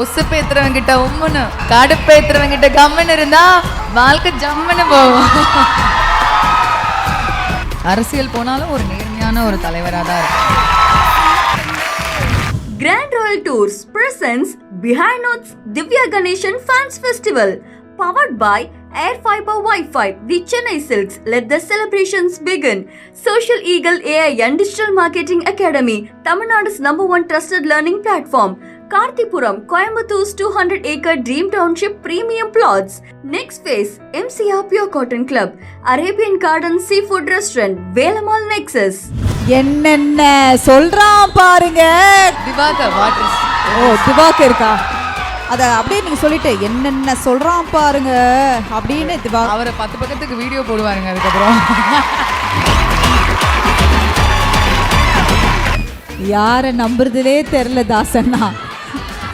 உசுப்பேத்துறவங்க கிட்ட உம்முன்னு, கடுப்பேத்துறவங்க கிட்ட கம்முன்னு இருந்தா வாழ்க்கை ஜம்முன்னு போகும். அரசியல் போனாலும் ஒரு நேர்மையான ஒரு தலைவராக தான் இருக்கும். Grand Royal Tours presents Behind Notes Divya Ganeshan Fans Festival, powered by Air Fiber Wi-Fi, the Chennai Silks. Let the celebrations begin. Social Eagle AI and Digital Marketing Academy, Tamil Nadu's #1 trusted learning platform. Karthipuram, Coimbatore 200-acre Dream Township premium plots. Next phase, MCR Pure Cotton Club, Arabian Garden Seafood Restaurant, Velamal Nexus. என்னென்ன சொல்றான் பாருங்க. Diwakar waters. ஓ, திவாகர் இருக்கா? அத அப்படியே நீங்க சொல்லிட்டு என்னென்ன சொல்றான் பாருங்க அப்படின்னு அவரை 10 பக்கத்துக்கு வீடியோ போடுவாருங்க. அதுக்கப்புறம் யாரை நம்புறதுலே தெரியல தாசண்ணா.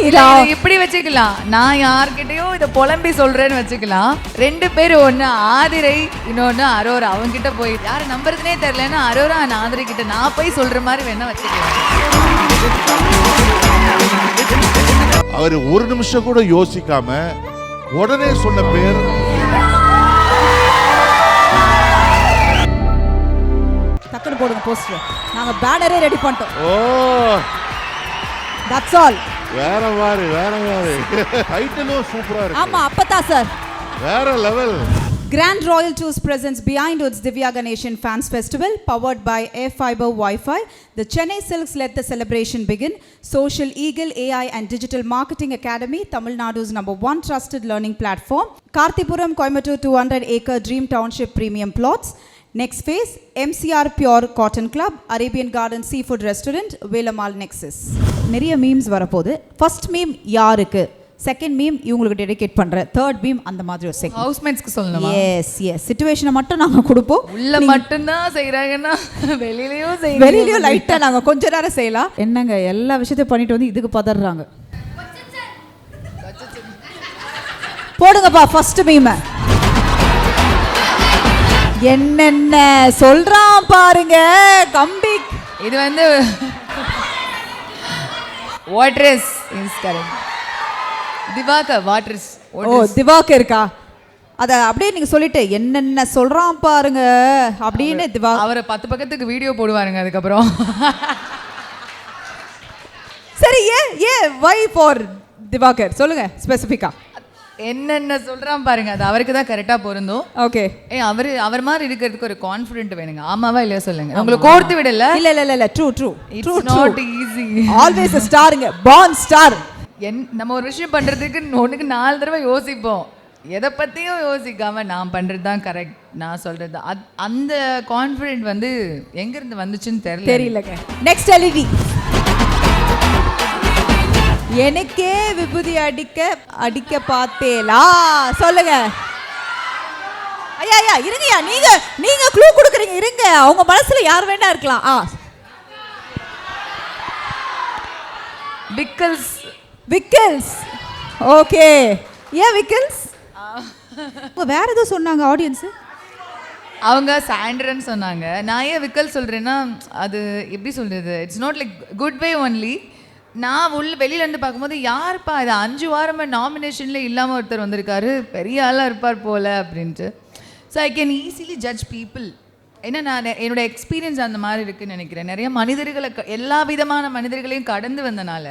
இதை இப்படி வச்சுக்கலாம், நான் யார்கிட்டயும் இதை புலம்பி சொல்றேன்னு வச்சுக்கலாம். 2 பேர், ஒன்று ஆதிரை, இன்னொன்று அரோரா. அவங்க கிட்ட போய் யாரை நம்புறதுனே தெரியலன்னா அரோரா ஆதிரை கிட்ட நான் போய் சொல்ற மாதிரி வேணா வச்சுக்கலாம். அவர் ஒரு நிமிஷம் கூட யோசிக்காம உடனே சொன்ன பேர் டக்குனு போடுங்க போஸ்டர். நாங்க பேனரே ரெடி பண்ணிட்டோம். ஓ, தட்ஸ் ஆல். வேற மாதிரி டைட்டிலும் சூப்பரா இருக்கு. ஆமா, அப்பதான் சார் வேற level. Grand Royal Tours presents Behind Woods Divya Ganeshan Fans Festival, powered by Air Fiber Wi-Fi. The Chennai Silks. Let the celebration begin. Social Eagle AI and Digital Marketing Academy, Tamil Nadu's #1 trusted learning platform. Karthipuram, Coimbatore 200-acre Dream Township premium plots. Next phase, MCR Pure Cotton Club, Arabian Garden Seafood Restaurant, Velamal Nexus. நிறைய memes வரப்போகுது. First meme யாருக்கு, second meme இவங்களுக்கு dedicate பண்ற, third meme அந்த மாதிரி ஒரு second ஹவுஸ்மேட்ஸ்க்கு சொல்லணுமா? S S, சிச்சுவேஷனை மட்டும் நாங்க கொடுப்போம். உள்ள மட்டும் தான் செய்றாங்கன்னா வெளியிலயும் செய்யணும். வெளியிலயும் லைட்டா நாங்க கொஞ்ச நேரம் செய்யலாம். என்னங்க எல்லா விஷயத்தையும் பண்ணிட்டு வந்து இதுக்கு பதறாங்க. போடுங்கப்பா ஃபர்ஸ்ட் மீம். என்னென்ன சொல்றான் பாருங்க கம்பி. இது வந்து waters is correct. Diwakar waters. ஓ, திவாகர் இருக்கா? அத அப்படியே நீங்க சொல்லிட்டு என்னென்ன சொல்றான் பாருங்க அப்படின்னு அவரை 10 பக்கத்துக்கு வீடியோ போடுவாருங்க. அதுக்கப்புறம் சரி, வை ஃபார் திவாகர் சொல்லுங்க ஸ்பெசிஃபிக்கா. என்னென்ன சொல்றான் பாருங்க, அது அவருக்கு தான் கரெக்டா பொருந்தும். ஓகே, அவர் மாதிரி இருக்கிறதுக்கு ஒரு கான்ஃபிடென்ட் வேணுங்க. ஆமாவா இல்லையா சொல்லுங்க. உங்களுக்கு கோர்த்து விடல. இல்ல true it's not easy. Always a starங்க, born star. நம்ம ஒரு விஷயம் பண்றதுக்கு ஒண்ணுக்கு 4 தடவை யோசிப்போம். எதை பத்தியும் யோசிக்காம நான் பண்றது தான் கரெக்ட், நான் சொல்றது அந்த கான்ஃபிடென்ட் வந்து எங்க இருந்து வந்துச்சுன்னு தெரியலங்க. Next LED. எனக்கே விபூதி அடிக்க பார்த்தேலா சொல்லுங்க. ஐயா இருங்கயா, நீங்க க்ளூ கொடுக்குறீங்க, இருங்க. அவங்க மனசுல யார் வேணா இருக்கலாம். விக்கல்ஸ். ஓகே, விக்கல்ஸ். வேற ஏதோ சொன்னாங்க ஆடியன்ஸ். அவங்க சாண்ட்ரன்னு சொன்னாங்க. நான் ஏன் விக்கல் சொல்றேன்னா, அது எப்படி சொல்றது, it's not like good way only. நான் வெளியிலேருந்து பார்க்கும்போது யாருப்பா இது 5 வாரமாக நாமினேஷனில் இல்லாமல் ஒருத்தர் வந்திருக்காரு, பெரிய ஆளாக இருப்பார் போல் அப்படின்ட்டு. So I can easily judge people. ஏன்னா நான் என்னோட எக்ஸ்பீரியன்ஸ் அந்த மாதிரி இருக்குதுன்னு நினைக்கிறேன். நிறைய மனிதர்களை, எல்லா விதமான மனிதர்களையும் கடந்து வந்தனால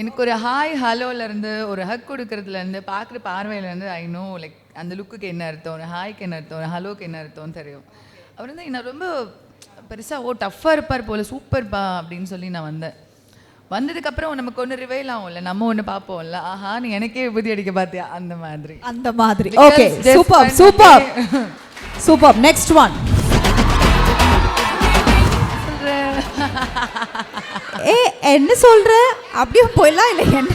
எனக்கு ஒரு ஹாய் ஹலோலேருந்து, ஒரு ஹக் கொடுக்கறதுலேருந்து, பார்க்குற பார்வையிலேருந்து ஐ நோ லைக் அந்த லுக்குக்கு என்ன அர்த்தம், ஒரு ஹாய்க்கு என்ன அர்த்தம், ஒரு ஹலோக்கு என்ன அர்த்தம்னு தெரியும். அவர் வந்து என்ன ரொம்ப பெருசாக டஃப்பாக இருப்பார் போல், சூப்பர்ப்பா அப்படின்னு சொல்லி நான் வந்ததுக்கப்புறம் நமக்கு ஒன்று ரிவைல் ஆகும்ல, நம்ம ஒன்று பார்ப்போம்ல, ஆஹா நீ எனக்கே விபூதி அடிக்க பார்த்தியா, அந்த மாதிரி. Okay, super. Next one. என்ன சொல்ற அப்படியே போயிடலாம். இல்லை என்ன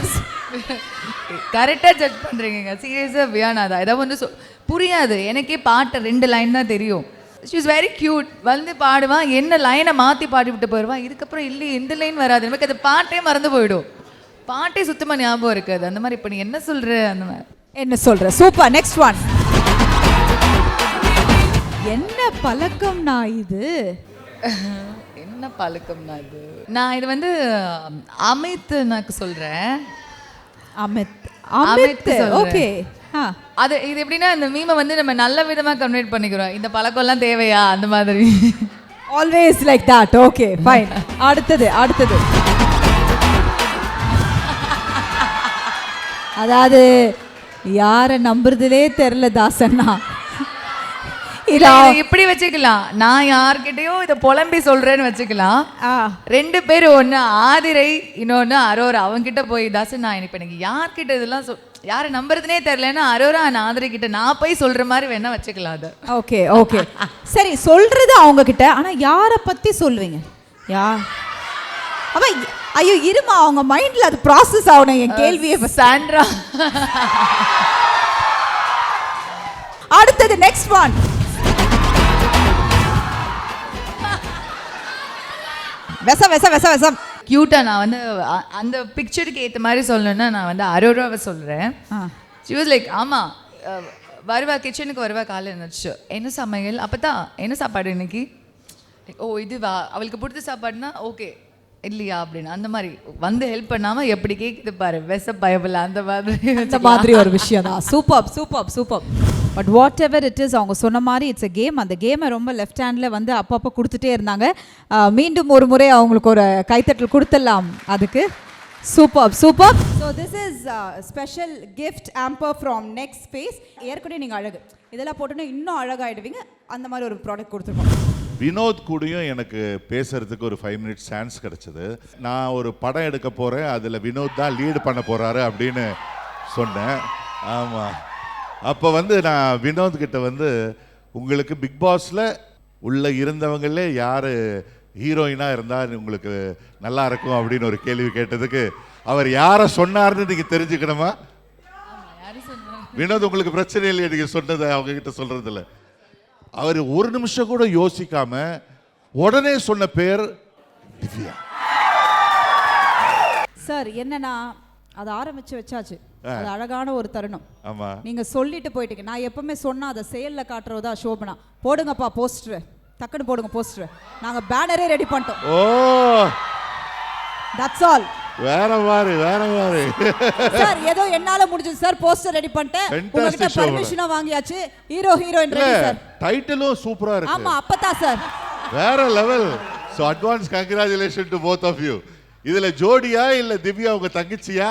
கரெக்டாக ஜட்ஜ் பண்ணுறீங்க. சீரியஸாக வியானாதா ஏதாவது வந்து புரியாது எனக்கே. பாட்டை 2 லைன் தான் தெரியும். She is very cute. வந்து பாடுவான், என்ன லைனை மாற்றி பாடி விட்டு போயிடுவான். இதுக்கப்புறம் இல்லை எந்த லைன் வராது, நமக்கு அது பாட்டே மறந்து போயிடும். பாட்டே சுத்தமாக ஞாபகம் இருக்காது. அந்த மாதிரி இப்போ நீ என்ன சொல்கிற, அந்த மாதிரி என்ன சொல்கிற. சூப்பர். Next one. என்ன பழக்கம்னா இது? என்ன என்ன பழக்கம்னா இது? நான் இது வந்து அமித் எனக்கு சொல்றேன். அமித் அமித் சொல்றேன். ஓகே. அது இது எப்படின்னா இந்த மீமை வந்து நம்ம நல்ல விதமா கன்வெர்ட் பண்ணிக்கிறோம். இந்த பழக்கம்லாம் தேவையா அந்த மாதிரி. Always like that. Okay fine. அடுத்தது அதாவது யாரை நம்புறதுலே தெரியல தாசண்ணா. இதை இப்படி வச்சுக்கலாம், நான் யார்கிட்டயும் இதை புலம்பி சொல்றேன்னு வச்சுக்கலாம். 2 பேர், ஒன்று ஆதிரை, இன்னொன்று அரோரா. அவங்ககிட்ட போய் தாசன் நான் இப்போ எனக்கு யார்கிட்ட இதெல்லாம் யாரை நம்புறதுனே தெரியலன்னா அரோரா ஆதிரை கிட்ட நான் போய் சொல்ற மாதிரி வேணா வச்சுக்கலாம் அதை. ஓகே சரி, சொல்றது அவங்க கிட்ட. ஆனா யாரை பத்தி சொல்லுவீங்க? அவ ஐயோ இருமா, அவங்க மைண்ட்ல அது ப்ராசஸ் ஆகணும். என் கேள்வியே சாண்ட்ரா. அடுத்தது நெக்ஸ்ட் ஒன். விஷம் கியூட்டா நான் வந்து அந்த பிக்சருக்கு ஏற்ற மாதிரி சொல்லணும்னா நான் வந்து அரோராவை சொல்கிறேன். ஷி வாஸ் லைக் ஆமாம் வருவா, கிச்சனுக்கு வருவா, காலையில் இருந்துச்சு என்ன சமையல், அப்போ தான் என்ன சாப்பாடு இன்னைக்கு, ஓ இதுவா, அவளுக்கு பிடிச்ச சாப்பாடுனா ஓகே இல்லையா அப்படின்னு அந்த மாதிரி வந்து ஹெல்ப் பண்ணாமல் எப்படி கேட்குது பாரு வெச பயபில் அந்த மாதிரி ஒரு விஷயம் தான். Super. But what ever it is, அவங்க சொன்ன மாதிரி இட்ஸ் அ கேம். அந்த கேமை ரொம்ப லெஃப்ட் ஹேண்டில் வந்து அப்பப்போ கொடுத்துட்டே இருந்தாங்க. மீண்டும் ஒரு முறை அவங்களுக்கு ஒரு கைத்தட்டல் கொடுத்துடலாம் அதுக்கு. Super. So this is special gift hamper from next space. ஏற்கனவே நீங்கள் அழகு இதெல்லாம் போட்டோன்னா இன்னும் அழகாயிடுவீங்க. அந்த மாதிரி ஒரு ப்ராடக்ட் கொடுத்துருக்கோம். வினோத் கூடயும் எனக்கு பேசுறதுக்கு ஒரு 5 மினிட்ஸ் சான்ஸ் கிடைச்சது. நான் ஒரு படம் எடுக்க போகிறேன், அதில் வினோத் தான் லீடு பண்ண போகிறாரு அப்படின்னு சொன்னேன். ஆமாம், அப்போ வந்து நான் வினோத் கிட்ட வந்து உங்களுக்கு பிக் பாஸில் உள்ள இருந்தவங்களே யார் ஹீரோயினாக இருந்தால் உங்களுக்கு நல்லா இருக்கும் அப்படின்னு ஒரு கேள்வி கேட்டதுக்கு அவர் யாரை சொன்னார்னு நீங்கள் தெரிஞ்சுக்கணுமா? வினோத் உங்களுக்கு பிரச்சனை இல்லையா நீங்கள் சொன்னதை அவங்க கிட்ட சொல்கிறதில்ல. அவர் ஒரு நிமிஷம் கூட யோசிக்காம உடனே சொன்ன பேர் திவ்யா. சார் என்னன்னா அது ஆரம்பிச்சு வச்சாச்சு, அது அழகான ஒரு தருணம். ஆமா, நீங்க சொல்லிட்டு போயிட்டீங்க. நான் எப்பவுமே சொன்னா அதை செயல்ல காட்டுறதா சோபனா. போடுங்கப்பா போஸ்டர், டக்குன்னு போடுங்க போஸ்டர். நாங்க பேனரே ரெடி பண்ணிட்டோம். Oh that's all. வேற மாதிரி சார் ஏதோ என்னால முடிஞ்சது சார். போஸ்டர் ரெடி பண்ணிட்டேன், உங்ககிட்ட பர்மிஷனா வாங்கியாச்சு. Hero heroine ready sir. டைட்டிலும் சூப்பரா இருக்கு. ஆமா அப்பதான் சார் வேற level. So advance congratulation to both of you. இதுல ஜோடியா இல்ல திவ்யா உங்க தங்கச்சியா?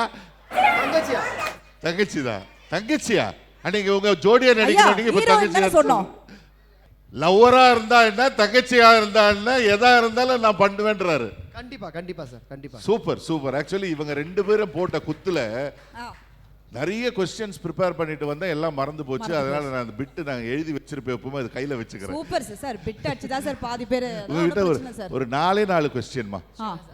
தங்கச்சியா அன்னைக்கு உங்க ஜோடியா நடிக்கணும். இப்ப தங்கச்சியா சொன்னோம். லவ்வரா இருந்தா என்ன, தங்கச்சியா இருந்தா என்ன, எதா இருந்தாலும் நான் பண்ணுவேன்றாரு. கண்டிப்பா சார், கண்டிப்பா. சூப்பர். ஆக்சுவலி இவங்க 2 பேரும் போட்ட குத்துல நிறைய क्वेश्चंस ப்ரிப்பேர் பண்ணிட்டு வந்தா எல்லாம் மறந்து போச்சு. அதனால நான் அந்த பிட் நான் எழுதி வச்சிருப்பேன், எப்பவுமே அது கையில வச்சுக்கிறேன். Super sir. பிட் அடிச்சதா சார் பாதி பேர். உங்ககிட்ட ஒரு 4 क्वेश्चनமா.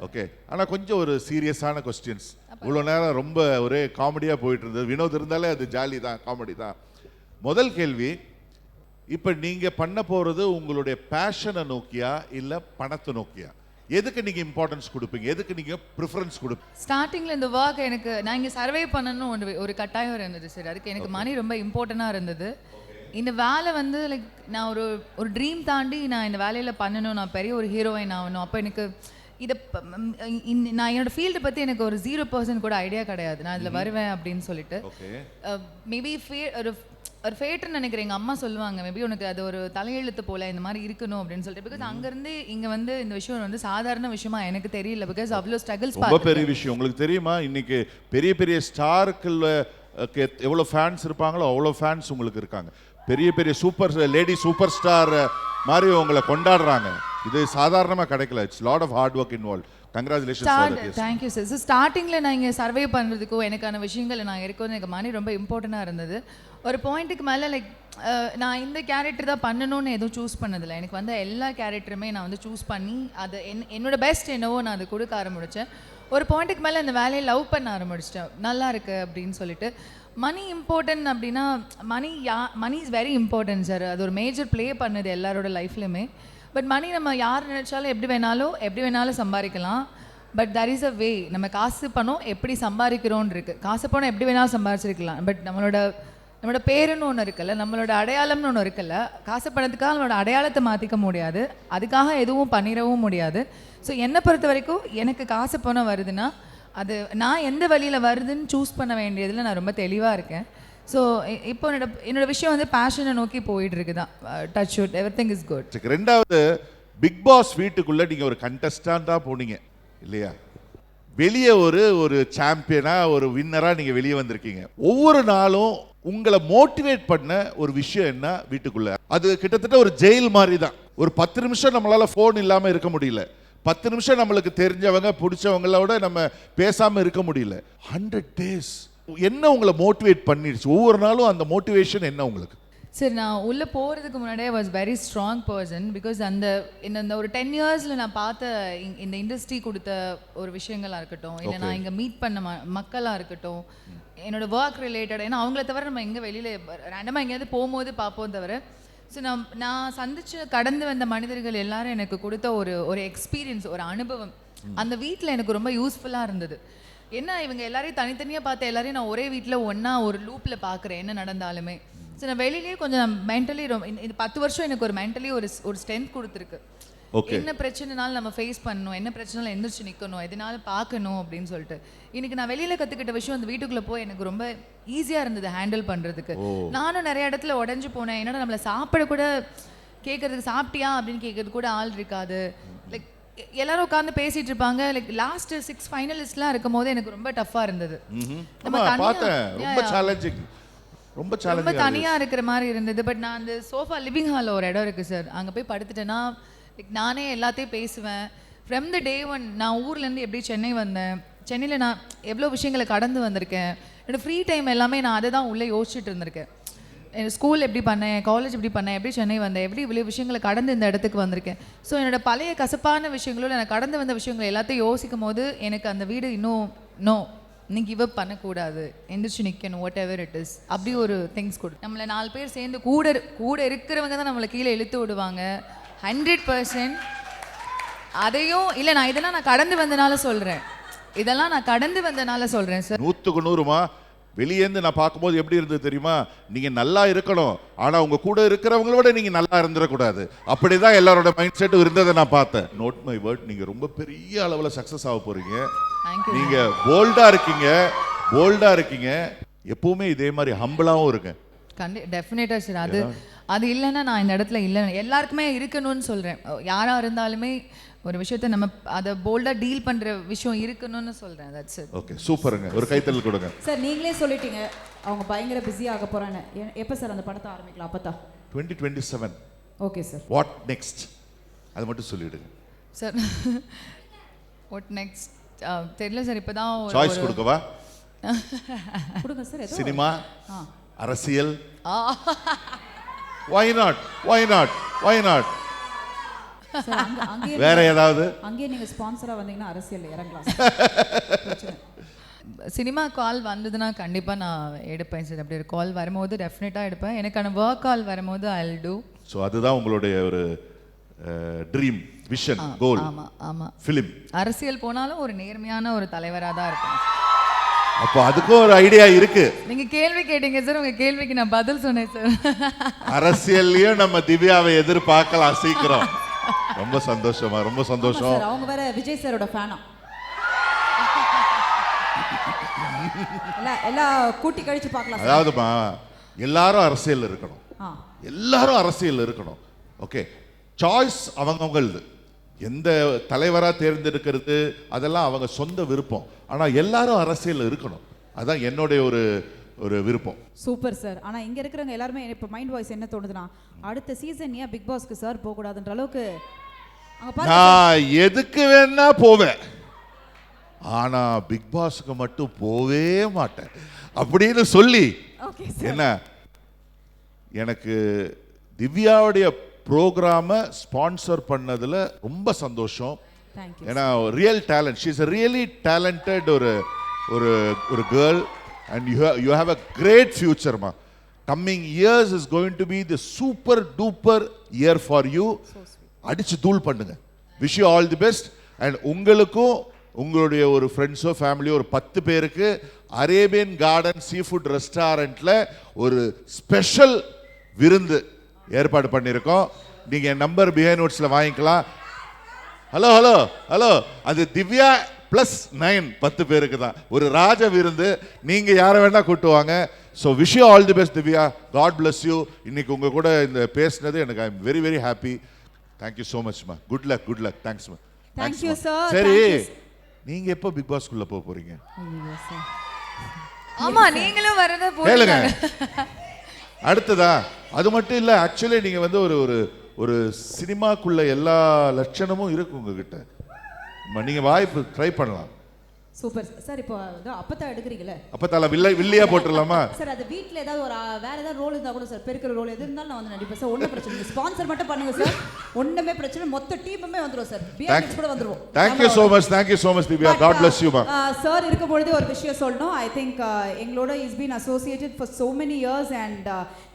ஓகே, ஆனா கொஞ்சம் ஒரு சீரியஸான क्वेश्चंस. இவ்வளவு நேரம் ரொம்ப ஒரே காமெடியா போயிட்டு இருந்தது. வினோத் இருந்தாலே அது ஜாலி தான், காமெடி தான். முதல் கேள்வி, இப்போ நீங்க பண்ண போறது உங்களுடைய பேஷனை நோக்கியா இல்ல பணத்தை நோக்கியா? எதுக்கு நீங்க இம்பார்ட்டன்ஸ் கொடுப்பீங்க, எதுக்கு நீங்க ப்ரிஃபரன்ஸ் கொடுப்பீங்க? ஸ்டார்டிங்ல இந்த ஒர்க் எனக்கு நான் இங்கே சர்வே பண்ணணும்னு ஒரு கட்டாயம் இருந்தது சார். அதுக்கு எனக்கு மணி ரொம்ப இம்பார்ட்டண்டாக இருந்தது. இந்த வேலை வந்து லைக் நான் ஒரு ட்ரீம் தாண்டி நான் இந்த வேலையில் பண்ணணும், நான் பெரிய ஒரு ஹீரோயின் ஆகணும். அப்போ எனக்கு இதை நான் என்னோட ஃபீல்டை பற்றி எனக்கு ஒரு 0% கூட ஐடியா கிடையாது, நான் இதில் வருவேன் அப்படின்னு சொல்லிட்டு. மேபி ஒரு ஃபேட்ருன்னு நினைக்கிறேன். எங்கள் அம்மா சொல்லுவாங்க, மேபி உனக்கு அது ஒரு தலையெழுத்து போல இந்த மாதிரி இருக்கணும் அப்படின்னு சொல்லிட்டு. பிகாஸ் அங்கேருந்து இங்கே வந்து இந்த விஷயம் வந்து சாதாரண விஷயமா எனக்கு தெரியல. பிகாஸ் அவ்வளோ ஸ்ட்ரகிள்ஸ். ரொம்ப பெரிய விஷயம். உங்களுக்கு தெரியுமா, இன்னைக்கு பெரிய பெரிய ஸ்டாருக்குள்ள எவ்வளோ ஃபேன்ஸ் இருப்பாங்களோ அவ்வளோ ஃபேன்ஸ் உங்களுக்கு இருக்காங்க. பெரிய பெரிய லேடி சூப்பர் ஸ்டார் மாதிரி உங்களை கொண்டாடுறாங்க. இது சாதாரணமாக கிடைக்கல. It's lot of hard work involve. Congratulations. Thank you sir. So ஸ்டார்டிங்கில் நான் இங்கே சர்வே பண்ணுறதுக்கோ எனக்கான விஷயங்கள் நான் இருக்கணும், எனக்கு மணி ரொம்ப இம்பார்ட்டண்ட்டாக இருந்தது. ஒரு பாயிண்ட்டுக்கு மேலே லைக் நான் இந்த கேரக்டர் தான் பண்ணணும்னு எதுவும் சூஸ் பண்ணதில்லை. எனக்கு வந்து எல்லா கேரக்டருமே நான் வந்து சூஸ் பண்ணி அது என்னோட பெஸ்ட் என்னவோ நான் அது கொடுக்க ஆரம்பித்தேன். ஒரு பாயிண்ட்டுக்கு மேலே இந்த வேலையை லவ் பண்ண ஆரம்பிச்சிட்டேன். நல்லா இருக்கு அப்படின்னு சொல்லிட்டு. மணி இம்பார்ட்டன்ட் அப்படின்னா money is very important sir. அது ஒரு மேஜர் ப்ளே பண்ணுது எல்லாரோட லைஃப்லையுமே. பட் மணி நம்ம யார் நினைச்சாலும் எப்படி வேணாலும் சம்பாதிக்கலாம். பட் தட் இஸ் அ வே. நம்ம காசு பணம் எப்படி சம்பாதிக்கிறோன்னு இருக்குது. காசு பணம் எப்படி வேணாலும் சம்பாதிச்சிருக்கலாம். பட் நம்மளோட நம்மளோட பேருன்னு ஒன்று இருக்குல்ல, நம்மளோட அடையாளம்னு ஒன்று இருக்குல்ல, காசு பணத்துக்காக நம்மளோட அடையாளத்தை மாற்றிக்க முடியாது, அதுக்காக எதுவும் பண்ணிடவும் முடியாது. ஸோ என்னை பொறுத்த வரைக்கும் எனக்கு காசு பணம் வருதுன்னா அது நான் எந்த வழியில் வருதுன்னு சூஸ் பண்ண வேண்டியதில் நான் ரொம்ப தெளிவாக இருக்கேன். ஸோ இப்போ என்னோட விஷயம் வந்து பேஷனை நோக்கி போயிட்டு இருக்கு தான். Touch wood, everything is good. ரெண்டாவது, பிக் பாஸ் வீட்டுக்குள்ள நீங்க ஒரு கண்டஸ்டண்டா போனீங்க இல்லையா? வெளியே ஒரு சாம்பியனா, ஒரு வின்னரா நீங்க வெளியே வந்திருக்கீங்க. ஒவ்வொரு நாளும் உங்களை மோட்டிவேட் பண்ண ஒரு விஷயம் என்ன வீட்டுக்குள்ள? அது கிட்டத்தட்ட ஒரு ஜெயில் மாதிரி தான். ஒரு 10 நிமிஷம் நம்மளால ஃபோன் இல்லாம இருக்க முடியல. 10 நிமிஷம் நம்மளுக்கு தெரிஞ்சவங்க பிடிச்சவங்களோட நம்ம பேசாம இருக்க முடியல. 100 days என்ன உங்களை மோட்டிவேட் பண்ணிடுச்சு? ஒவ்வொரு நாளும் அந்த மோட்டிவேஷன் என்ன உங்களுக்கு? சரி, நான் உள்ளே போகிறதுக்கு முன்னாடியே was very strong person. Because இந்த ஒரு 10 இயர்ஸில் நான் பார்த்த இந்த இண்டஸ்ட்ரி கொடுத்த ஒரு விஷயங்களாக இருக்கட்டும், இல்லை நான் இங்கே மீட் பண்ண மக்களாக இருக்கட்டும், என்னோட ஒர்க் ரிலேட்டட், ஏன்னா அவங்கள தவிர நம்ம எங்கே வெளியில் ரேண்டமாக எங்கேயாவது போகும்போது பார்ப்போம் தவிர. ஸோ நான் சந்திச்சு கடந்து வந்த மனிதர்கள் எல்லாரும் எனக்கு கொடுத்த ஒரு எக்ஸ்பீரியன்ஸ், ஒரு அனுபவம் அந்த வீட்டில் எனக்கு ரொம்ப யூஸ்ஃபுல்லாக இருந்தது. என்ன இவங்க எல்லாரையும் தனித்தனியாக பார்த்த எல்லாரையும் நான் ஒரே வீட்டில் ஒன்றா ஒரு லூப்பில் பார்க்குறேன் என்ன நடந்தாலுமே. ஸோ நான் வெளியிலேயே கொஞ்சம் மென்டலி இந்த 10 வருஷம் எனக்கு ஒரு மென்டலி ஒரு ஸ்ட்ரென்த் கொடுத்துருக்கு. என்ன பிரச்சனைனாலும் நம்ம ஃபேஸ் பண்ணணும், என்ன பிரச்சனைனாலும் எந்திரிச்சு நிற்கணும், எதனாலும் பார்க்கணும் அப்படின்னு சொல்லிட்டு. இன்னைக்கு நான் வெளியில் கற்றுக்கிட்ட விஷயம் அந்த வீட்டுக்குள்ளே போய் எனக்கு ரொம்ப ஈஸியாக இருந்தது ஹேண்டில் பண்ணுறதுக்கு. நானும் நிறைய இடத்துல உடஞ்சி போனேன். என்னடா நம்மளை சாப்பிட கூட கேட்கறதுக்கு சாப்பிட்டியா அப்படின்னு கேட்கறது கூட ஆள் இருக்காது. லைக் எல்லாரும் உட்காந்து பேசிட்டு இருப்பாங்க. லைக் லாஸ்ட் 6 ஃபைனலிஸ்ட்லாம் இருக்கும் போது எனக்கு ரொம்ப டஃப்பாக இருந்தது. ரொம்ப தனியாக இருக்கிற மாதிரி இருந்தது. பட் நான் அந்த சோஃபா லிவிங் ஹாலில் ஒரு இடம் இருக்குது சார், அங்கே போய் படுத்துட்டேன்னா லைக் நானே எல்லாத்தையும் பேசுவேன். ஃப்ரம் த டே ஒன் நான் ஊர்லேருந்து எப்படி சென்னை வந்தேன், சென்னையில் நான் எவ்வளோ விஷயங்களை கடந்து வந்திருக்கேன், என்னோடய ஃப்ரீ டைம் எல்லாமே நான் அதை தான் உள்ளே யோசிச்சுட்டு இருந்திருக்கேன். ஸ்கூல் எப்படி பண்ணேன், காலேஜ் எப்படி பண்ணேன், எப்படி சென்னை வந்தேன், எப்படி இவ்வளோ விஷயங்களை கடந்து இந்த இடத்துக்கு வந்திருக்கேன். ஸோ என்னோட பழைய கசப்பான விஷயங்களோட நான் கடந்து வந்த விஷயங்களை எல்லாத்தையும் யோசிக்கும் போது எனக்கு அந்த வீடு இன்னும் நீ கிவ் அப் பண்ணக்கூடாது, எந்திரிச்சு நிற்கணும், வாட் எவர் இட் இஸ், அப்படி ஒரு திங்ஸ் கொடு. நம்மளை 4 பேர் சேர்ந்து கூட இருக்கிறவங்க தான் நம்மளை கீழே இழுத்து விடுவாங்க. 100% அதையும் இல்லை. நான் இதெல்லாம் நான் கடந்து வந்தனால சொல்கிறேன், இதெல்லாம் நான் கடந்து வந்தனால சொல்கிறேன் சார். 100க்கு 100மா. வெளியேந்து நான் பார்க்கும்போது எப்படி இருந்தது தெரியுமா? நீங்க நல்லா இருக்கணும், ஆனா உங்க கூட இருக்கிறவங்கள விட நீங்க நல்லா இருந்துடக்கூடாது. அப்படிதான் எல்லாரோட மைண்ட் செட்டும் இருந்ததை நான் பார்த்தேன். நோட் மை வேர்ட், நீங்க ரொம்ப பெரிய அளவில் சக்சஸ் ஆக போறீங்க. நீங்க போல்டா இருக்கீங்க. எப்பவுமே இதே மாதிரி ஹம்பிளாவும் இருங்க. டெஃபினட்டா சார். அது இல்லைன்னா நான் இந்த இடத்துல இல்லை. எல்லாருக்குமே இருக்கணும்னு சொல்றேன். யாரா இருந்தாலுமே ஒரு விஷயத்தை நம்ம அதை போல்டா டீல் பண்ற விஷயம் இருக்கணும்னு சொல்றேன். That's it. ஓகே, சூப்பருங்க. ஒரு கைத்தட்டல் கொடுங்க சார். நீங்களே சொல்லிட்டீங்க அவங்க பயங்கர பிஸி ஆக போறான்னு. எப்போ சார் அந்த படத்தை ஆரம்பிக்கலாம்? அப்பதா 2027. Okay sir. வாட் நெக்ஸ்ட் அது மட்டும் சொல்லிடுங்க சார். வாட் நெக்ஸ்ட் தெரியல சார். இப்பதான் சாய்ஸ் கொடுக்கவா? கொடுங்க சார். சினிமா, அரசியல். why not வேற ஏதாவது? அங்கேயே நீங்க ஸ்பான்சரா வந்தீங்கன்னா அரசியல் இறங்கலாம். சினிமா கால் வந்ததுன்னா கண்டிப்பா நான் எடுப்பேன் சார். அப்படி ஒரு கால் வரும்போது டெஃபினட்டா எடுப்பேன். எனக்கான ஒர்க் கால் வரும்போது ஐ வில் டு. ஸோ அதுதான் உங்களுடைய ஒரு ட்ரீம், விஷன், கோல். ஆமா. ஃபிலிம். அரசியல் போனாலும் ஒரு நேர்மையான ஒரு தலைவராக தான் இருப்பேன். அப்போ அதுக்கும் ஒரு ஐடியா இருக்கு. நீங்க கேள்வி கேட்டீங்க சார், உங்க கேள்விக்கு நான் பதில் சொன்னேன் சார். அரசியல்லையும் நம்ம திவ்யாவை எதிர்பார்க்கலாம் சீக்கிரம். ரொம்ப சந்தோஷம். அவங்க வேற விஜய் சாரோட ஃபேனா. எல்லாம் கூட்டி கழிச்சு பார்க்கலாம். அதாவதுமா எல்லாரும் அரசியல் இருக்கணும். ஓகே, சாய்ஸ் அவங்கவுங்களது. எந்த தலைவராக தேர்ந்தெடுக்கிறது அதெல்லாம் அவங்க சொந்த விருப்பம். ஆனால் எல்லாரும் அரசியல் இருக்கணும். அதான் என்னுடைய ஒரு விருப்பம். Super sir. ஆனால் இங்கே இருக்கிறவங்க எல்லாருமே இப்போ மைண்ட் வாய்ஸ் என்ன தோணுதுன்னா, அடுத்த சீசன் ஏன் பிக் பாஸ்க்கு சார் போகக்கூடாதுன்ற அளவுக்கு நான் எதுக்கு வேணா போவேன், ஆனா பிக் பாஸ்க்கு மட்டும் போவே மாட்டேன் அப்படின்னு சொல்லி. என்ன, எனக்கு திவ்யாவுடைய ப்ரோக்ராமை ஸ்பான்சர் பண்ணதில் ரொம்ப சந்தோஷம். ஏன்னா real talent, she is a really talented ஒரு girl and you have a great future ma. Coming years is going to be the super duper year for you. அடிச்சு தூள் பண்ணுங்க. wish you all the best. and உங்களுக்கும் உங்களுடைய ஒரு ஃப்ரெண்ட்ஸோ ஃபேமிலியோ ஒரு 10 பேருக்கு Arabian garden sea food ரெஸ்டாரண்ட்ல ஒரு ஸ்பெஷல் விருந்து ஏற்பாடு பண்ணியிருக்கோம். நீங்க நம்பர் பிஹைண்ட் நோட்ஸ்ல வாங்கிக்கலாம். ஹலோ ஹலோ ஹலோ, அது திவ்யா +9 10 பேருக்கு தான் ஒரு ராஜ விருந்து. நீங்க யாரை வேணா கூட்டுவாங்க. So wish you all the best Divya. God bless you. இன்னைக்கு உங்க கூட இந்த பேசினது எனக்கு I am very very happy. Thank you so மச்மா. Good luck good luck. தேங்க்ஸ்மா. Thank you, sir. சரி, Thank you, நீங்க எப்போ பிக் பாஸ்க்குள்ள போக போறீங்க? ஆமா, நீங்களும் வரதா கேளுங்க. போறீங்க. அடுத்ததா அது மட்டும் இல்ல, ஆக்சுவலி நீங்க வந்து ஒரு ஒரு ஒரு சினிமாக்குள்ள எல்லா லட்சணமும் இருக்கு உங்ககிட்ட. நீங்க வாய்ப்பு ட்ரை பண்ணலாம். Super sir. இப்போ அப்பத்தா எடுக்கிறீங்களே, அப்பத்தால வில்லியா போட்டுடலாமா சார்? அது வீட்டில் ஏதாவது ஒரு வேற ஏதாவது ரோல் இருந்தால் கூட சார், பெருக்கிற ரோல் எது இருந்தாலும் நான் வந்து நடிப்பேன் சார். ஒன்றும் பிரச்சனை இல்லை. ஸ்பான்சர் மட்டும் பண்ணுங்க சார், ஒன்றுமே பிரச்சனை. மொத்த டீமுமே வந்துடும் சார். பிஆர்எஸ் கூட வந்துருவோம். Thank you so much Divya. God bless you மா. சார் இருக்கும் பொழுது ஒரு விஷயம் சொல்லணும். ஐ திங்க் எங்களோட is been associated for so many years and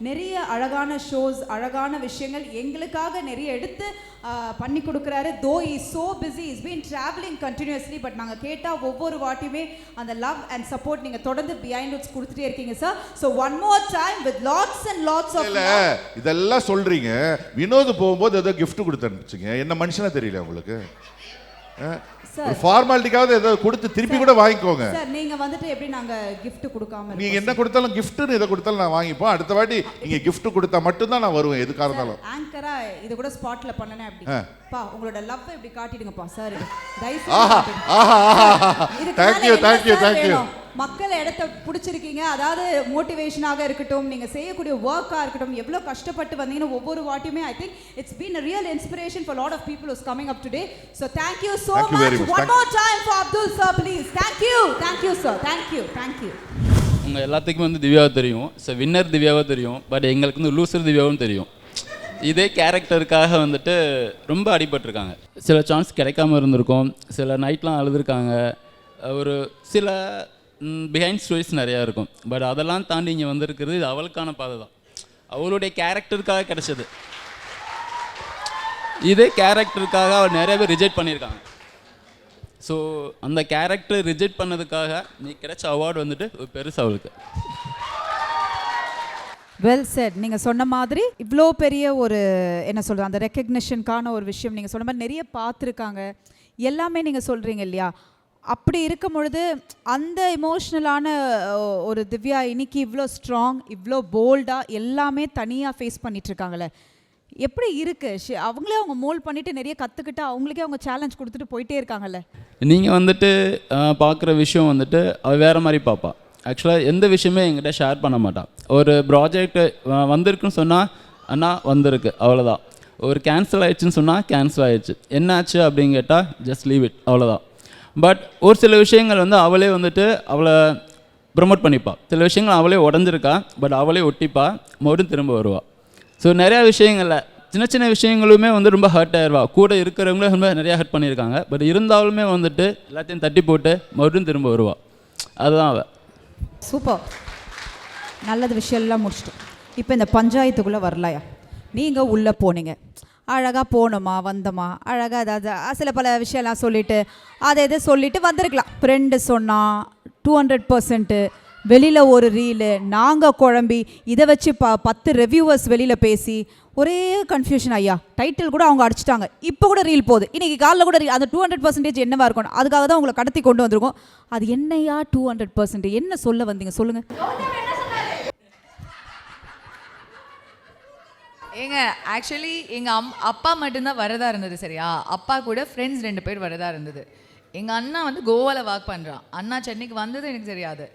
நிறைய அழகான ஷோஸ், அழகான விஷயங்கள் எங்களுக்காக நிறைய எடுத்து பண்ணி கொடுக்குறாரு. Though is so busy, is been travelling continuously. But நாங்கள் கேட்டால் ஒவ்வொரு வாட்டியுமே அந்த லவ் அண்ட் சப்போர்ட் நீங்கள் தொடர்ந்து பிஹைண்ட் நோட்ஸ் கொடுத்துட்டே இருக்கீங்க sir. So one more time with lots and lots of இதெல்லாம் சொல்றீங்க. வினோத் போகும்போது ஏதோ கிஃப்ட் கொடுத்து அனுப்பிச்சிங்க. என்ன மனுஷனா தெரியல உங்களுக்கு? ஒரு ஃபார்மாலிட்டிக்காவது ஏதோ கொடுத்து திருப்பி கூட வாங்கிக்கோங்க சார். நீங்க வந்துட்டு எப்படி நாங்க gift கொடுக்காம நீங்க என்ன கொடுத்தாலும் கிஃப்ட்னு எதை கொடுத்தாலும் நான் வாங்கிப்போம். அடுத்த வாட்டி நீங்க gift கொடுத்தா மட்டும் தான் நான் வருவேன் எதுக்காக இருந்தாலும். ஆங்கரா இது கூட ஸ்பாட்ல பண்ணனே அப்படி பா உங்களோட லவ் இப்படி காட்டிடுங்கப்பா சார். தேங்க்யூ. மக்கள் இடத்த பிடிச்சிருக்கீங்க. அதாவது மோட்டிவேஷனாக இருக்கட்டும், நீங்க செய்யக்கூடிய ஒர்க்கா இருக்கட்டும், எவ்வளோ கஷ்டப்பட்டு வந்தீங்கன்னு ஒவ்வொரு வாட்டியுமே I think it's been a real inspiration for a lot of people who's coming up today. So thank you so much. One more time for Abdul sir please. Thank you sir. Thank you. உங்க எல்லாத்துக்கும் வந்து திவ்யாவை தெரியும். So winner திவ்யாவை தெரியும். But எங்களுக்கு வந்து loser திவ்யாவும் தெரியும். இதே கேரக்டருக்காக வந்துட்டு ரொம்ப அடிபட்டிருக்காங்க. சில சான்ஸ் கிடைக்காம இருந்திருக்கும். சில நைட்லாம் அழுதுருக்காங்க. ஒரு சில பிஹைண்ட் ஸ்டோரிஸ் நிறையா இருக்கும். பட் அதெல்லாம் தாண்டி இங்கே வந்திருக்கிறது இது அவளுக்கான பாதை தான். அவளுடைய கேரக்டருக்காக கிடைச்சது. இதே கேரக்டருக்காக அவள் நிறைய பேர் ரிஜெக்ட் பண்ணியிருக்காங்க. ஸோ அந்த கேரக்டர் ரிஜெக்ட் பண்ணதுக்காக நீ கிடைச்ச அவார்டு வந்துட்டு ஒரு பெருசு அவளுக்கு. Well set. நீங்கள் சொன்ன மாதிரி இவ்வளோ பெரிய ஒரு என்ன சொல்கிறது அந்த ரெக்கக்னிஷனுக்கான ஒரு விஷயம் நீங்கள் சொன்ன மாதிரி நிறைய பார்த்துருக்காங்க. எல்லாமே நீங்கள் சொல்கிறீங்க இல்லையா? அப்படி இருக்கும் பொழுது அந்த எமோஷ்னலான ஒரு திவ்யா இன்னைக்கு இவ்வளோ ஸ்ட்ராங், இவ்வளோ போல்டாக எல்லாமே தனியாக ஃபேஸ் பண்ணிகிட்ருக்காங்களே, எப்படி இருக்குது? அவங்களே அவங்க மோல்ட் பண்ணிவிட்டு நிறைய கற்றுக்கிட்டு அவங்களுக்கே அவங்க சேலஞ்ச் கொடுத்துட்டு போயிட்டே இருக்காங்கல்ல. நீங்கள் வந்துட்டு பார்க்குற விஷயம் வந்துட்டு அவள் வேறு மாதிரி பார்ப்பா. ஆக்சுவலாக எந்த விஷயமே என்கிட்ட ஷேர் பண்ண மாட்டான். ஒரு ப்ராஜெக்ட் வந்திருக்குன்னு சொன்னால் அண்ணா வந்திருக்கு அவ்வளோதான். ஒரு கேன்சல் ஆயிடுச்சுன்னு சொன்னால் கேன்சல் ஆயிடுச்சு, என்னாச்சு அப்படின்னு கேட்டால் ஜஸ்ட் லீவ் இட் அவ்வளோதான். பட் ஒரு சில விஷயங்கள் வந்து அவளே வந்துட்டு அவளை ப்ரமோட் பண்ணிப்பா. சில விஷயங்கள் அவளே உடஞ்சிருக்கா, பட் அவளே ஒட்டிப்பா, மறுபடியும் திரும்ப வருவாள். ஸோ நிறையா விஷயங்களில் சின்ன சின்ன விஷயங்களுமே வந்து ரொம்ப ஹர்ட் ஆயிடுவா. கூட இருக்கிறவங்களே ரொம்ப நிறையா ஹர்ட் பண்ணியிருக்காங்க. பட் இருந்தாலுமே வந்துட்டு எல்லாத்தையும் தட்டி போட்டு மறுபடியும் திரும்ப வருவாள். அதுதான் அவள். சூப்பர். நல்லது விஷயம்லாம் முடிச்சிட்டோம். இப்போ இந்த பஞ்சாயத்துக்குள்ளே வரலையா? நீங்கள் உள்ளே போனீங்க, அழகாக போனோமா வந்தோமா, அழகாக ஏதாவது சில பல விஷயம்லாம் சொல்லிவிட்டு அதை எதை சொல்லிவிட்டு வந்திருக்கலாம். ஃப்ரெண்டு சொன்னால் 200%, வெளியில் ஒரு ரீலு, நாங்கள் குழம்பி இதை வச்சு 10 ரிவ்யூவர்ஸ் வெளியில் பேசி ஒரே கன்ஃபியூஷன். ஐயா டைட்டில் கூட அவங்க அடிச்சிட்டாங்க, இப்போ கூட ரீல் போகுது, இன்றைக்கி காலைல கூட ரீல். அந்த 200% என்னவா இருக்கணும்? அதுக்காக தான் உங்களை கடத்தி கொண்டு வந்திருக்கோம். அது என்னையா 200%? என்ன சொல்ல வந்தீங்க சொல்லுங்கள். ஏங்க ஆக்சுவலி எங்கள் அப்பா மட்டும்தான் வரதா இருந்தது சரியா? அப்பா கூட ஃப்ரெண்ட்ஸ் 2 பேர் வரதா இருந்தது. எங்கள் அண்ணா வந்து கோவாவில் ஒர்க் பண்ணுறான். அண்ணா சென்னைக்கு வந்தது எனக்கு தெரியாது.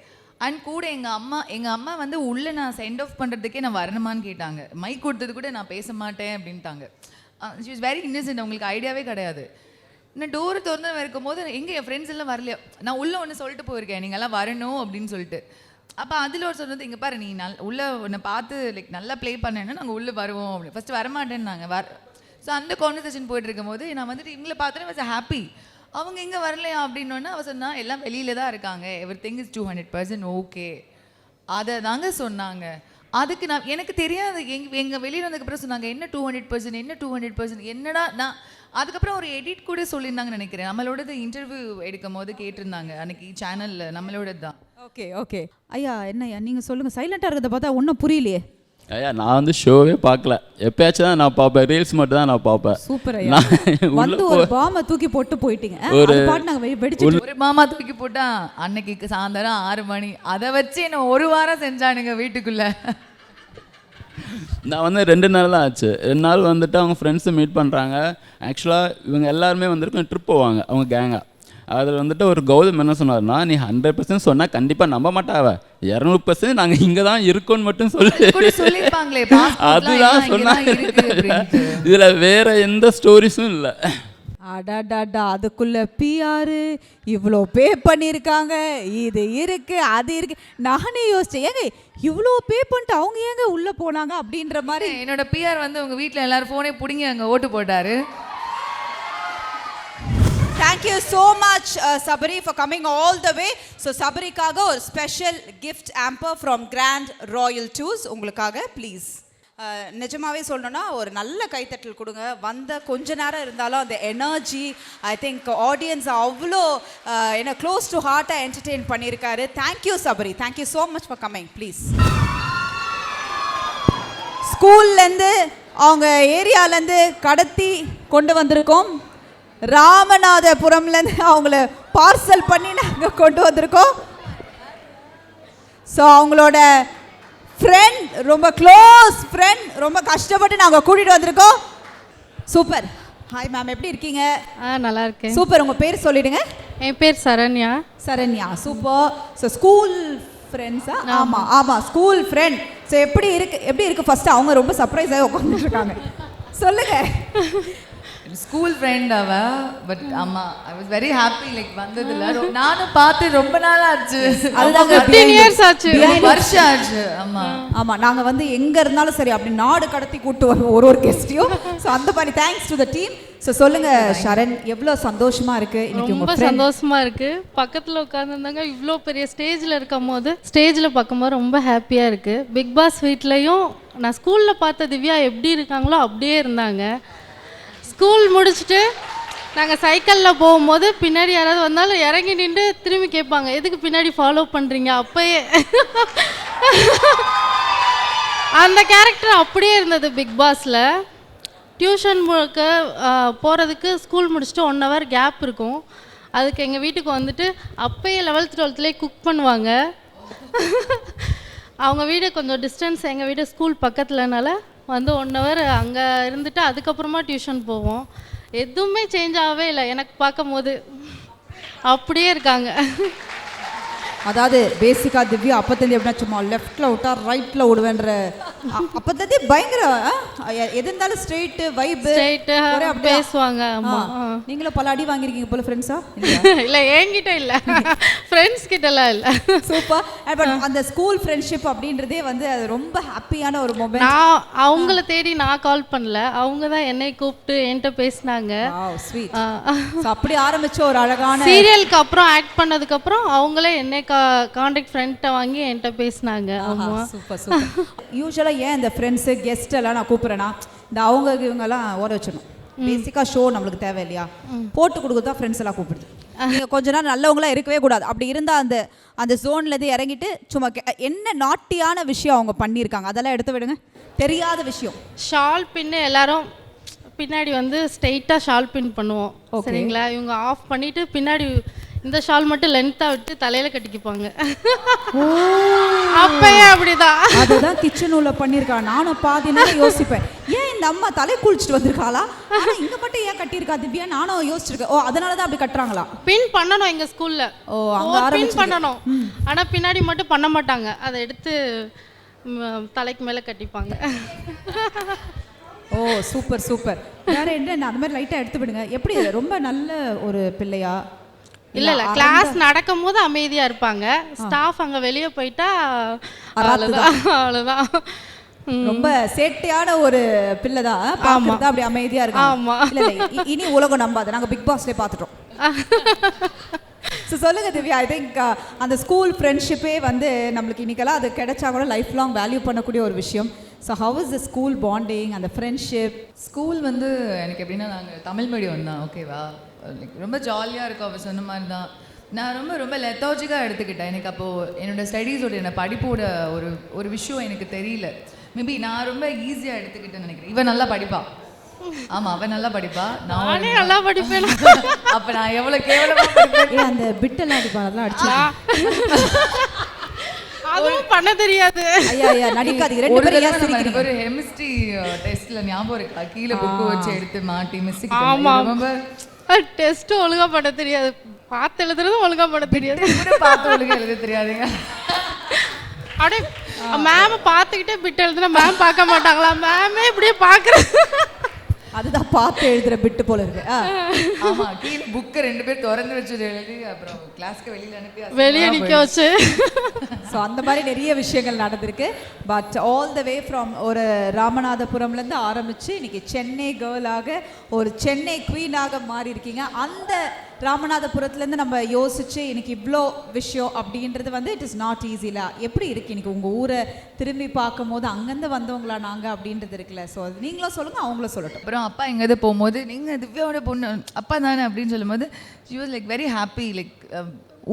அண்ட் கூட எங்கள் அம்மா வந்து உள்ளே நான் சென்ட் ஆஃப் பண்ணுறதுக்கே நான் வரணுமான்னு கேட்டாங்க. மைக் கொடுத்தது கூட நான் பேச மாட்டேன் அப்படின்ட்டாங்க. She is very Innocent. அவங்களுக்கு ஐடியாவே கிடையாது. நான் டோரை திறந்து இருக்கும்போது எங்கே என் ஃப்ரெண்ட்ஸ் எல்லாம் வரலையோ, நான் உள்ளே ஒன்று சொல்லிட்டு போயிருக்கேன், நீங்கள்லாம் வரணும் அப்படின்னு சொல்லிட்டு. அப்போ அதில் ஒரு சொன்னது, இங்கே பாரு நீ உள்ளே உன்னை பார்த்து லைக் நல்லா ப்ளே பண்ணேன்னா நாங்கள் உள்ளே வருவோம் அப்படின்னு. ஃபஸ்ட்டு வரமாட்டேன்னு நாங்கள் ஸோ அந்த கான்வர்சேஷன் போயிட்டு இருக்கும்போது நான் வந்துட்டு இவங்களை பார்த்துட்டு வாஸ் ஹாப்பி. அவங்க எங்கே வரலையா அப்படின்னோன்னா அவள் சொன்னா எல்லாம் வெளியில தான் இருக்காங்க, எவ்ரி திங் இஸ் 200% ஓகே. அதை தாங்க சொன்னாங்க. அதுக்கு எனக்கு தெரியாது. எங்கள் வெளியில் வந்ததுக்கப்புறம் சொன்னாங்க என்ன 200%, என்ன 200%, என்னடா நான் அதுக்கப்புறம் ஒரு எடிட் கூட சொல்லியிருந்தாங்கன்னு நினைக்கிறேன். நம்மளோடது இன்டர்வியூ எடுக்கும் போது கேட்டிருந்தாங்க அன்னைக்கு சேனல்ல, நம்மளோடது தான். Okay okay. ஐயா என்னய்யா நீங்கள் சொல்லுங்கள், சைலண்டாக இருக்கிறத பார்த்தா ஒன்றும் புரியலையே. ஐயா நான் வந்து ஷோவே பார்க்கல, எப்பயாச்சும் தான் நான் பார்ப்பேன், ரீல்ஸ் மட்டும் தான் நான் பார்ப்பேன். சூப்பர் ஐயா. நான் வந்து ஒரு பாமை தூக்கி போட்டு போயிட்டீங்க. அது பாட்டு நாங்கள் வெடிச்சிட்டு ஒரு மாமா தூக்கி போட்டா அன்னைக்கு சாயந்தரம் 6 மணி, அதை வச்சு என்ன 1 வாரம் செஞ்சானுங்க வீட்டுக்குள்ள. நான் வந்து 2 நாள் தான் ஆச்சு. 2 நாள் வந்துட்டு அவங்க ஃப்ரெண்ட்ஸை மீட் பண்ணுறாங்க. ஆக்சுவலாக இவங்க எல்லாருமே வந்துட்டு ட்ரிப் போவாங்க அவங்க கேங்காக. அதில் வந்துட்டு ஒரு கௌதம் என்ன சொன்னார்னா, நீ 100% சொன்னால் கண்டிப்பாக நம்ப மாட்டாவ, 200% நாங்கள் இங்கே தான் இருக்கோன்னு மட்டும் சொல்லி சொல்லிருப்பாங்களே அதுதான் சொன்னாங்க. இதில் வேற எந்த ஸ்டோரிஸும் இல்லை. அடாடாடா, அதுக்குள்ள பிஆர் இவ்வளோ பே பண்ணியிருக்காங்க, இது இருக்கு அது இருக்கு. நானே யோசிச்சேன், ஏங்க இவ்வளோ பே பண்ணிட்டு அவங்க ஏங்க உள்ளே போனாங்க அப்படின்ற மாதிரி. என்னோட பிஆர் வந்து உங்க வீட்டில் எல்லாரும் ஃபோனே பிடிங்கி அங்கே ஓட்டு போட்டாரு. Thank you so much, Sabri, for coming all the way. So, Sabrikaga ஒரு special gift hamper from Grand Royal Tours உங்களுக்காக ப்ளீஸ். நிஜமாவே சொல்லணும்னா ஒரு நல்ல கைத்தட்டல் கொடுங்க. வந்த கொஞ்ச நேரம் இருந்தாலும் அந்த எனர்ஜி, ஐ திங்க் ஆடியன்ஸ் அவ்வளோ என்ன க்ளோஸ் டு ஹார்ட்டாக என்டர்டெயின் பண்ணியிருக்காரு. Thank you Sabari, thank you so much for coming please. ஸ்கூல்லேருந்து அவங்க ஏரியாலேருந்து கடத்தி கொண்டு வந்திருக்கோம். ராமநாதபுரம்லேருந்து அவங்கள பார்சல் பண்ணி நாங்கள் கொண்டு வந்திருக்கோம். ஸோ அவங்களோட ஃப்ரெண்ட், ரொம்ப க்ளோஸ் ஃப்ரெண்ட், ரொம்ப கஷ்டப்பட்டு நாங்கள் கூட்டிகிட்டு வந்திருக்கோம். சூப்பர். ஹாய் மேம், எப்படி இருக்கீங்க? நல்லா இருக்கேன். சூப்பர். உங்கள் பேர் சொல்லிடுங்க. என் பேர் Saranya. Saranya, super. So school ஃப்ரெண்ட்ஸா? ஆமாம் ஆமாம், ஸ்கூல் ஃப்ரெண்ட். ஸோ எப்படி இருக்கு ஃபர்ஸ்ட்? அவங்க ரொம்ப சர்ப்ரைஸாக உட்காந்துருக்காங்க. சொல்லுங்கள். ஸ்கூல் ஃப்ரெண்ட் அவ, பட் ஆமா I was very happy like வந்ததுல. நானும் பார்த்து ரொம்ப நாள் ஆச்சு, அதுதான் 15 இயர்ஸ் ஆச்சு, வருஷம் ஆச்சு. ஆமா ஆமா, நாங்க வந்து எங்க இருந்தாலும் சரி அப்படி நாடு கடத்தி கூட்டு வருவோம் ஒரு கெஸ்டையும். ஸோ அந்த மாதிரி thanks to the team. So சொல்லுங்க ஷரண், எவ்வளோ சந்தோஷமா இருக்கு இன்னைக்கு? ரொம்ப சந்தோஷமா இருக்கு. பக்கத்துல உட்காந்துருந்தாங்க, இவ்வளோ பெரிய ஸ்டேஜ்ல இருக்கும் போது, ஸ்டேஜ்ல பார்க்கும்போது ரொம்ப ஹாப்பியா இருக்கு. பிக் பாஸ் வீட்லயும் நான் ஸ்கூல்ல பார்த்த திவ்யா எப்படி இருக்காங்களோ அப்படியே இருந்தாங்க. ஸ்கூல் முடிச்சுட்டு நாங்கள் சைக்கிளில் போகும்போது பின்னாடி யாராவது வந்தாலும் இறங்கி நின்று திரும்பி கேட்பாங்க, எதுக்கு பின்னாடி ஃபாலோ பண்ணுறீங்க? அப்போயே அந்த கேரக்டர் அப்படியே இருந்தது பிக் பாஸில். டியூஷன் போகிறதுக்கு ஸ்கூல் முடிச்சுட்டு 1 hour கேப் இருக்கும். அதுக்கு எங்கள் வீட்டுக்கு வந்துட்டு அப்போயே 11th 12thலேயே குக் பண்ணுவாங்க. அவங்க வீடு கொஞ்சம் டிஸ்டன்ஸ், எங்கள் வீடு ஸ்கூல் பக்கத்துலனால வந்து 1 hour அங்கே இருந்துட்டு அதுக்கப்புறமா டியூஷன் போவோம். எதுவுமே சேஞ்ச் ஆகவே இல்லை எனக்கு பார்க்கும் போது, அப்படியே இருக்காங்க. அதாவது பேசிக்காக திவ்யா அப்போத்தந்தி எப்படின்னா சும்மா லெஃப்டில் விட்டா ரைட்டில் விடுவேன்ற அப்போத்தந்தி பயங்கர எது இருந்தாலும் ஸ்ட்ரெயிட்டு வைப்பு பேசுவாங்க. நீங்களும் பல அடி வாங்கியிருக்கீங்க போல ஃப்ரெண்ட்ஸா? இல்லை என்கிட்ட இல்லை, ஃப்ரெண்ட்ஸ் கிட்டலாம் இல்லை. சூப்பர். பட் அந்த ஸ்கூல் ஃப்ரெண்ட்ஷிப் அப்படின்றதே வந்து அது ரொம்ப ஹாப்பியான ஒரு மொமெண்ட். நான் அவங்கள தேடி நான் கால் பண்ணல, அவங்க தான் என்னை கூப்பிட்டு என்கிட்ட பேசினாங்க. ஸ்வீட். அப்படி ஆரம்பிச்ச ஒரு அழகான சீரியலுக்கு அப்புறம் ஆக்ட் பண்ணதுக்கப்புறம் அவங்களே என்னை கான்டாக்ட் ஃப்ரெண்ட்டை வாங்கி என்கிட்ட பேசினாங்க. ஆமாம், சூப்பர் சூப்பர். யூஸ்வலாக ஏன் இந்த ஃப்ரெண்ட்ஸு கெஸ்ட் எல்லாம் நான் கூப்பிட்றேன்னா, இந்த அவங்க இவங்கெல்லாம் ஓட வச்சிடணும். பேசிக்காக ஷோ நம்மளுக்கு தேவை இல்லையா? போட்டு கொடுக்குறது தான் ஃப்ரெண்ட்ஸ் எல்லாம் கூப்பிடுது. நீங்கள் கொஞ்ச நேரம் நல்லவங்களாம் இருக்கவே கூடாது. அப்படி இருந்தால் அந்த அந்த ஜோன்லேருந்து இறங்கிட்டு சும்மா என்ன நாட்டியான விஷயம் அவங்க பண்ணியிருக்காங்க அதெல்லாம் எடுத்து விடுங்க. தெரியாத விஷயம். ஷால் பின்னு எல்லாரும் பின்னாடி வந்து ஸ்ட்ரெயிட்டாக ஷால் பின் பண்ணுவோம், சரிங்களா? இவங்க ஆஃப் பண்ணிவிட்டு பின்னாடி இந்த ஷால் மட்டும் லென்த்தாக விட்டு தலையில் கட்டிக்குப்பாங்க. அப்பயே அப்படிதான். அதுதான் கிச்சன் உள்ள பண்ணியிருக்காங்க. நானும் பாதி நேரம் யோசிப்பேன், ஏன் இந்த அம்மா தலை குளிச்சுட்டு வந்திருக்காளா, ஆனால் இங்கே மட்டும் ஏன் கட்டியிருக்கா திவ்யா? நானும் யோசிச்சிருக்கேன். ஓ, அதனால தான் அப்படி கட்டுறாங்களா? பின் பண்ணணும் எங்கள் ஸ்கூலில். ஓ, அங்கே பின் பண்ணணும், ஆனால் பின்னாடி மட்டும் பண்ண மாட்டாங்க. அதை எடுத்து தலைக்கு மேலே கட்டிப்பாங்க. ஓ, சூப்பர் சூப்பர். வேற என்ன அந்த மாதிரி லைட்டாக எடுத்து விடுங்க. எப்படி ரொம்ப நல்ல ஒரு பிள்ளையா? இல்லை இல்லை, கிளாஸ் நடக்கும் போது அமைதியாக இருப்பாங்க. ஸ்டாஃப் அங்கே வெளியே போயிட்டா அவ்வளோதான். ரொம்ப சேட்டையான ஒரு பிள்ளை தான். பார்க்கறது அப்படி அமைதியாக இருக்கு. ஆமாம். இல்லை இல்லை, இனி உலகம் நம்பாது, நாங்கள் பிக் பாஸ்லேயே பார்த்துட்டோம். ஸோ சொல்லுங்கள் திவ்யா, ஐ திங்க் அந்த ஸ்கூல் ஃப்ரெண்ட்ஷிப்பே வந்து நம்மளுக்கு இன்றைக்கெல்லாம் அது கிடைச்சா கூட லைஃப் லாங் வேல்யூ பண்ணக்கூடிய ஒரு விஷயம். So how is the school bonding அந்த ஃப்ரெண்ட்ஷிப்? ஸ்கூல் வந்து எனக்கு எப்படின்னா நாங்கள் தமிழ் மீடியம் தான், ஓகேவா? லைக் ரொம்ப ஜாலியாக இருக்கும். அவள் சொன்ன மாதிரி தான் நான் ரொம்ப ரொம்ப லெத்தாஜிக்காக எடுத்துக்கிட்டேன். எனக்கு அப்போது என்னோடய ஸ்டடீஸோட என்ன படிப்போட ஒரு விஷயம் எனக்கு தெரியல. மேபி நான் ரொம்ப ஈஸியாக எடுத்துக்கிட்டேன்னு நினைக்கிறேன். இவன் நல்லா படிப்பா. ஆமாம், அவன் நல்லா படிப்பா. நானே நல்லா படிப்பேன். அப்போ நான் எவ்வளோ கேவலமாக படிப்பேன். அந்த பிட்டெல்லாம் அடிப்பா, அதெல்லாம் அடிச்சு அதுவும் பண்ண தெரியாது. ஐயா ஐயா நடிக்காதீங்க, ரெண்டு பேரும் ஏன் சிரிக்கிறீங்க? ஒரு கெமிஸ்ட்ரி டெஸ்ட்ல ஞாபகம் இருக்கா? கீழே புக்கு வச்சு எடுத்து மாட்டி மிஸ். ஆமா, டெஸ்ட் ஒழுங்கா பண்ண தெரியாது, பார்த்து எழுதுறதும் ஒழுங்கா பண்ண தெரியாது. பார்த்து ஒழுங்கா எழுத தெரியாதுங்க. அப்படியே மேம் பார்த்துக்கிட்டே பிட் எழுதுனா மேம் பார்க்க மாட்டாங்களா? மேமே இப்படியே பார்க்குறேன். அதுதான் பார்த்து எழுதுற பிட்டு போல இருக்கு. ஆமா, கீழே புக்கை 2 பேர் திறந்து வச்சு எழுதி அப்புறம் கிளாஸ்க்கு வெளியில அனுப்பி வெளியே நிற்க வச்சு. ஸோ அந்த மாதிரி நிறைய விஷயங்கள் நடந்திருக்கு. But all the way from ஒரு ராமநாதபுரம்லேருந்து ஆரம்பித்து இன்னைக்கு சென்னை கேர்ளாக ஒரு சென்னை குவீனாக மாறி இருக்கீங்க. அந்த ராமநாதபுரத்துலேருந்து நம்ம யோசிச்சு இன்னைக்கு இவ்வளோ விஷயம் அப்படின்றது வந்து இட் இஸ் நாட் ஈஸில. எப்படி இருக்கு இன்னைக்கு உங்கள் ஊரை திரும்பி பார்க்கும் போது அங்கேருந்து வந்தவங்களா நாங்கள் அப்படின்றது இருக்குல்ல? ஸோ அது நீங்களும் சொல்லுங்கள், அவங்களும் சொல்லட்டும். அப்புறம் அப்பா எங்கேயாவது போகும்போது நீங்கள் திவ்யாவோட பொண்ணு அப்பா தானே அப்படின்னு சொல்லும்போது she was like very happy. Like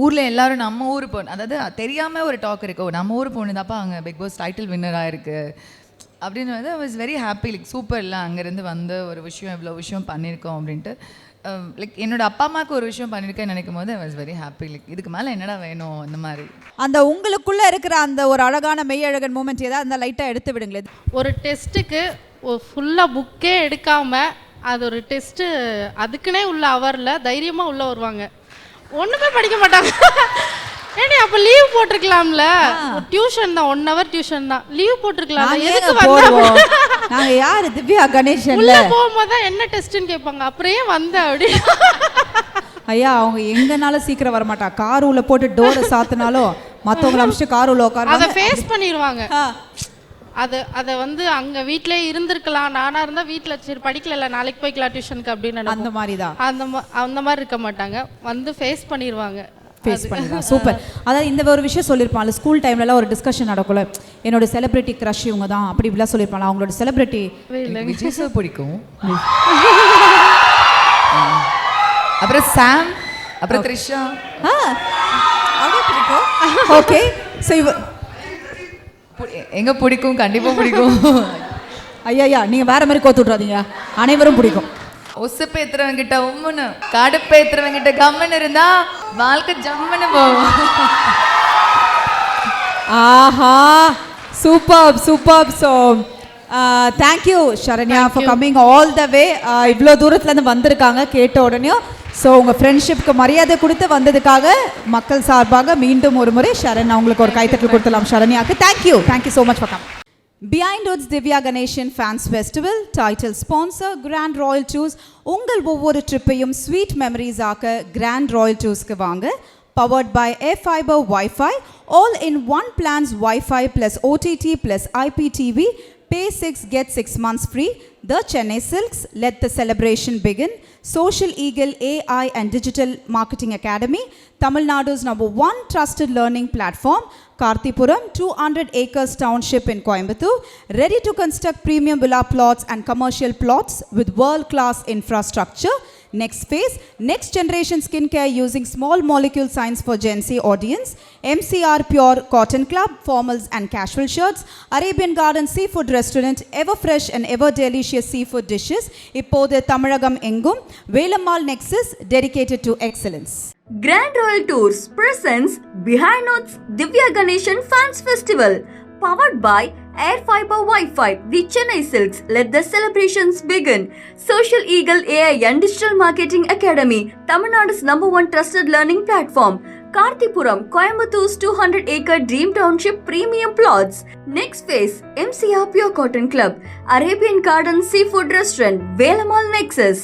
ஊரில் எல்லாரும் நம்ம ஊர் பொண்ணு, அதாவது தெரியாமல் ஒரு டாக் இருக்கு, நம்ம ஊர் பொண்ணு தான்ப்பா அங்கே பிக் பாஸ் டைட்டில் வின்னர் ஆயிருக்கு அப்படின்னு வந்து I was very happy. Like super, இல்லை அங்கேருந்து வந்து ஒரு விஷயம் இவ்வளோ விஷயம் பண்ணியிருக்கோம் அப்படின்ட்டு. லைக் என்னோட அப்பா அம்மாவுக்கு ஒரு விஷயம் பண்ணியிருக்கேன்னு நினைக்கும் போது I was very happy. Like இதுக்கு மேலே என்னடா வேணும் அந்த மாதிரி. அந்த உங்களுக்குள்ளே இருக்கிற அந்த ஒரு அழகான மெய்யழகன் மூமெண்ட் ஏதாவது அந்த லைட்டாக எடுத்து விடுங்களேன். ஒரு டெஸ்ட்டுக்கு ஃபுல்லாக புக்கே எடுக்காமல் அது ஒரு டெஸ்ட்டு அதுக்குன்னே உள்ள அவரில் தைரியமாக உள்ளே வருவாங்க, ஒன்றுமே படிக்க மாட்டாங்க. ஏடி அப்போ லீவ் போட்டிருக்கலாம்ல, டியூஷன் தான் 1 hour டியூஷன் தான், லீவ் போட்டிருக்கலாம். எதுக்கு போடுவோம் நாங்கள்? யார் திவ்யா கணேசன் போகும்போது தான் என்ன டெஸ்ட்டுன்னு கேட்பாங்க, அப்புறம் ஏன் வந்த அப்படி. ஐயா அவங்க எங்கனாலும் சீக்கிரம் வரமாட்டா, கார் உள்ள போட்டு டோரை சாத்தினாலும் மற்றவங்களை அமிச்சு கார் உள்ள உட்கார அதை ஃபேஸ் பண்ணிடுவாங்க. அதை வந்து அங்கே வீட்டிலே இருந்திருக்கலாம், நானாக இருந்தால் வீட்டில் சரி படிக்கல நாளைக்கு போய்க்கலாம் டியூஷனுக்கு அப்படின்னு அந்த மாதிரி தான். அந்த மாதிரி இருக்க மாட்டாங்க, வந்து ஃபேஸ் பண்ணிடுவாங்க. ஃபேஸ் பண்ணிடலாம். சூப்பர். அதாவது இந்த ஒரு விஷயம் சொல்லியிருப்பாங்க ஸ்கூல் டைம்லலாம் ஒரு டிஸ்கஷன் நடக்கும்ல, என்னோட செலிபிரிட்டி க்ரஷ் இவங்க தான் அப்படி இப்படிலாம் சொல்லியிருப்பாங்க. அவங்களோட செலிபிரிட்டி விஜய் சார் பிடிக்கும், அப்புறம் சாம், அப்புறம் த்ரிஷா பிடிக்கும். ஓகே, ஸோ எங்க பிடிக்கும், கண்டிப்பா பிடிக்கும். ஐயா நீங்க வேற மாதிரி கோத்து விட்றாதீங்க, அனைவரும் பிடிக்கும். ஒசுப்பேத்துறவங்க கிட்ட உம்முன்னு, கடுப்பேத்துறவங்க கிட்ட கம்மன்னு இருந்தா வாழ்க்கை ஜம்முன்னு போகும். ஆஹா, super super. So thank you Sharanya for coming all the way. இவ்வளோ தூரத்துலேருந்து வந்திருக்காங்க கேட்ட உடனே. ஸோ உங்கள் ஃப்ரெண்ட்ஷிப்க்கு மரியாதை கொடுத்து வந்ததுக்காக மக்கள் சார்பாக மீண்டும் ஒரு முறை ஷரண் அவங்களுக்கு ஒரு கைத்தட்டல் கொடுத்துலாம் ஷரண்யாவுக்கு. Thank you so much for come. Behind Woods Divya Ganeshan Fans Festival title sponsor Grand Royal Tours. உங்கள் ஒவ்வொரு ட்ரிப்பையும் ஸ்வீட் மெமரிஸ் ஆக்க Grand Royal Toursக்கு வாங்க. Powered by Air Fiber Wi-Fi, all in one plans Wi-Fi plus OTT plus IPTV. Pay 6, get 6 months free. The Chennai Silks, let the celebration begin. Social Eagle AI and Digital Marketing Academy, Tamil Nadu's #1 trusted learning platform. Karthipuram, 200 acres township in Coimbatore, ready to construct premium villa plots and commercial plots with world-class infrastructure. Next phase, next generation skincare using small molecule science for Gen Z audience. MCR Pure Cotton Club, formals and casual shirts. Arabian Garden Seafood Restaurant, ever fresh and ever delicious seafood dishes. இப்போது தமிழகம் எங்கும். Velammal Nexus, dedicated to excellence. Grand Royal Tours presents Behind Notes Divya Ganeshan Fans Festival, powered by Air Fiber Wi-Fi, the Chennai Silks, let the celebrations begin. Social Eagle AI and Digital Marketing Academy, Tamil Nadu's #1 trusted learning platform. Karthipuram, Coimbatore's 200-acre Dream Township premium plots. Next phase, MCR Pure Cotton Club, Arabian Garden Seafood Restaurant, Velammal Nexus.